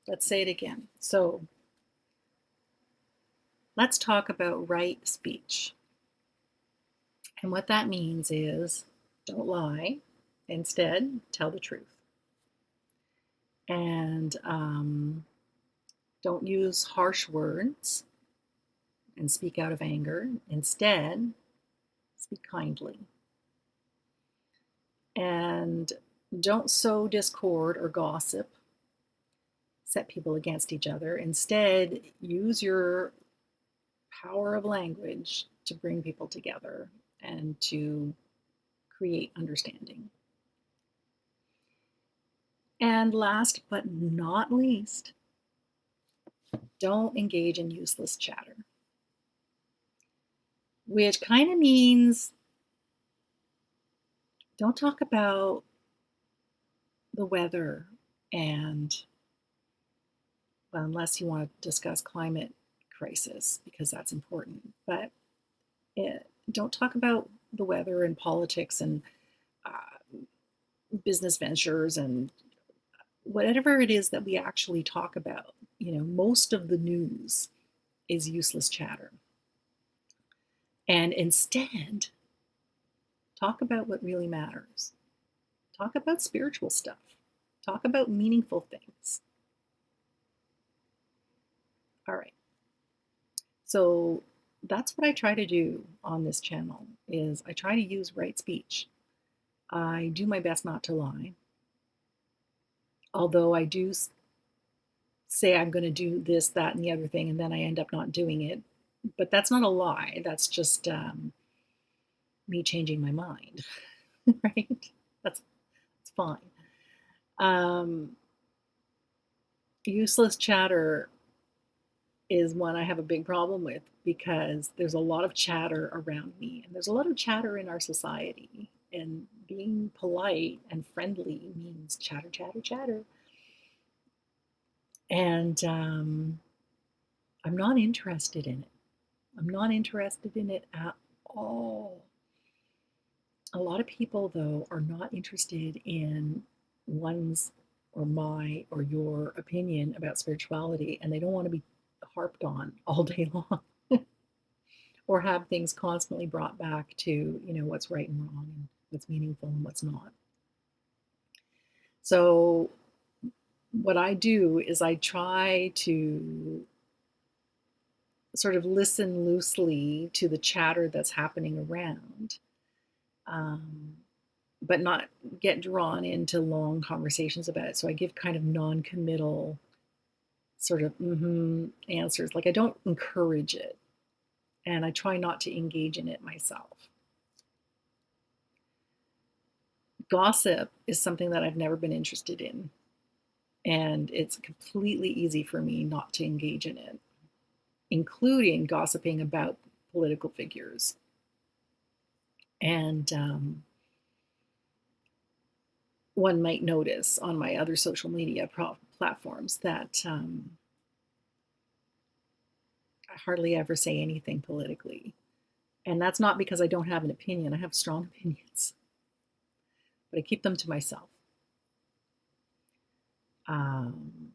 let's say it again. So let's talk about right speech. And what that means is don't lie, instead, tell the truth. And don't use harsh words and speak out of anger. Instead, speak kindly. And don't sow discord or gossip, set people against each other. Instead, use your power of language to bring people together and to create understanding. And last but not least, don't engage in useless chatter, which kind of means don't talk about the weather and, well, unless you want to discuss climate crisis, because that's important, but don't talk about the weather and politics and uh, business ventures and whatever it is that we actually talk about. Most of the news is useless chatter. And instead, talk about what really matters. Talk about spiritual stuff. Talk about meaningful things. All right. So that's what I try to do on this channel is I try to use right speech. I do my best not to lie. Although I do say I'm going to do this, that, and the other thing, and then I end up not doing it. But that's not a lie. That's just me changing my mind, right? That's fine. Um, Useless chatter is one I have a big problem with because there's a lot of chatter around me, and there's a lot of chatter in our society. And being polite and friendly means chatter, chatter, chatter. And I'm not interested in it. I'm not interested in it at all. A lot of people, though, are not interested in one's or my or your opinion about spirituality, and they don't want to be harped on all day long or have things constantly brought back to, what's right and wrong and what's meaningful and what's not. So, what I do is I try to sort of listen loosely to the chatter that's happening around, um, but not get drawn into long conversations about it. So I give kind of non-committal sort of answers. Like I don't encourage it, and I try not to engage in it myself. Gossip is something that I've never been interested in, and it's completely easy for me not to engage in it, including gossiping about political figures. And one might notice on my other social media platforms that I hardly ever say anything politically. And that's not because I don't have an opinion. I have strong opinions, but I keep them to myself. Um,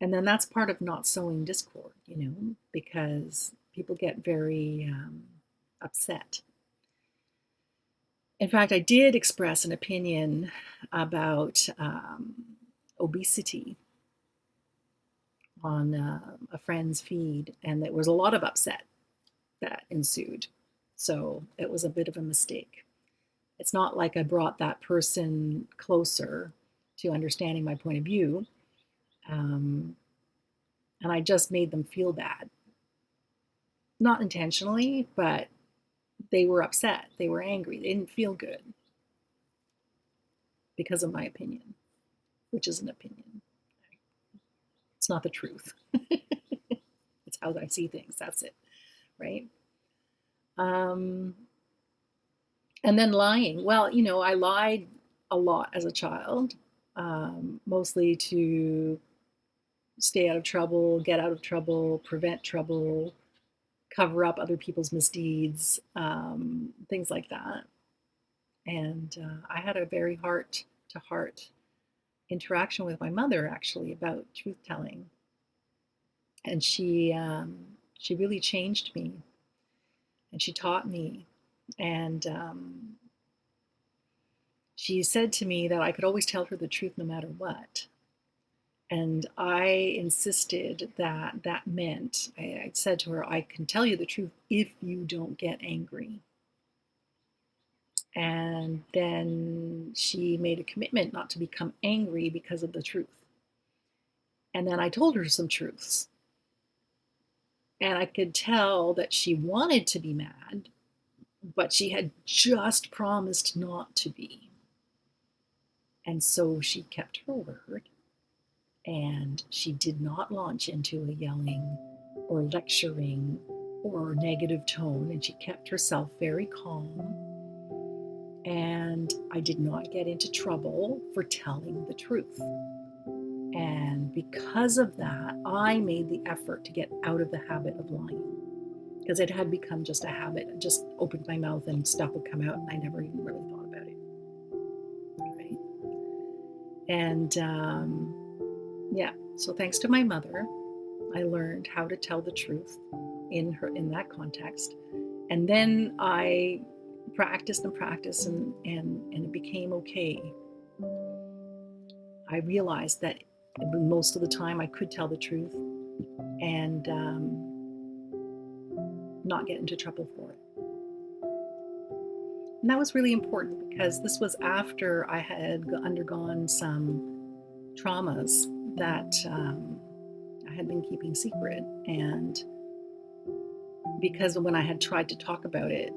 and then that's part of not sowing discord, because people get very upset. In fact, I did express an opinion about obesity on a friend's feed, and there was a lot of upset that ensued. So it was a bit of a mistake. It's not like I brought that person closer to understanding my point of view, um, and I just made them feel bad. Not intentionally, but they were upset. They were angry. They didn't feel good because of my opinion, which is an opinion. It's not the truth. It's how I see things. That's it, right? Um, and then lying. Well, I lied a lot as a child, mostly to stay out of trouble, get out of trouble, prevent trouble, cover up other people's misdeeds, things like that. And I had a very heart to heart interaction with my mother actually about truth telling, and she really changed me, and she taught me, and she said to me that I could always tell her the truth no matter what. And I insisted that that meant, I said to her, I can tell you the truth if you don't get angry. And then she made a commitment not to become angry because of the truth. And then I told her some truths. And I could tell that she wanted to be mad, but she had just promised not to be. And so she kept her word, and she did not launch into a yelling or lecturing or negative tone, and she kept herself very calm. And I did not get into trouble for telling the truth. And because of that, I made the effort to get out of the habit of lying, because it had become just a habit. I just opened my mouth and stuff would come out, and I never even really thought about it. Right. And yeah, so thanks to my mother, I learned how to tell the truth in that context. And then I practiced and practiced, and it became okay. I realized that most of the time I could tell the truth and not get into trouble for it. And that was really important because this was after I had undergone some traumas that I had been keeping secret. And because when I had tried to talk about it,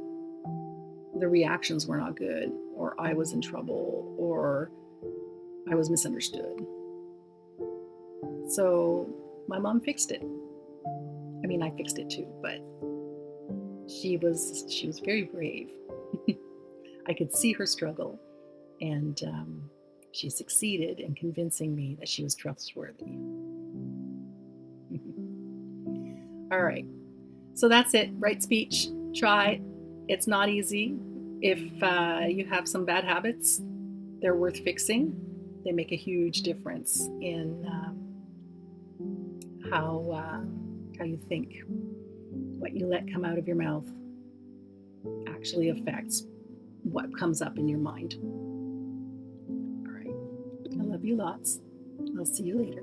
the reactions were not good, or I was in trouble, or I was misunderstood. So my mom fixed it. I mean, I fixed it too, but she was very brave. I could see her struggle, and she succeeded in convincing me that she was trustworthy. All right, so that's it. Right speech. Try. It's not easy. If you have some bad habits, they're worth fixing. They make a huge difference in how you think. What you let come out of your mouth actually affects what comes up in your mind. All right. I love you lots. I'll see you later.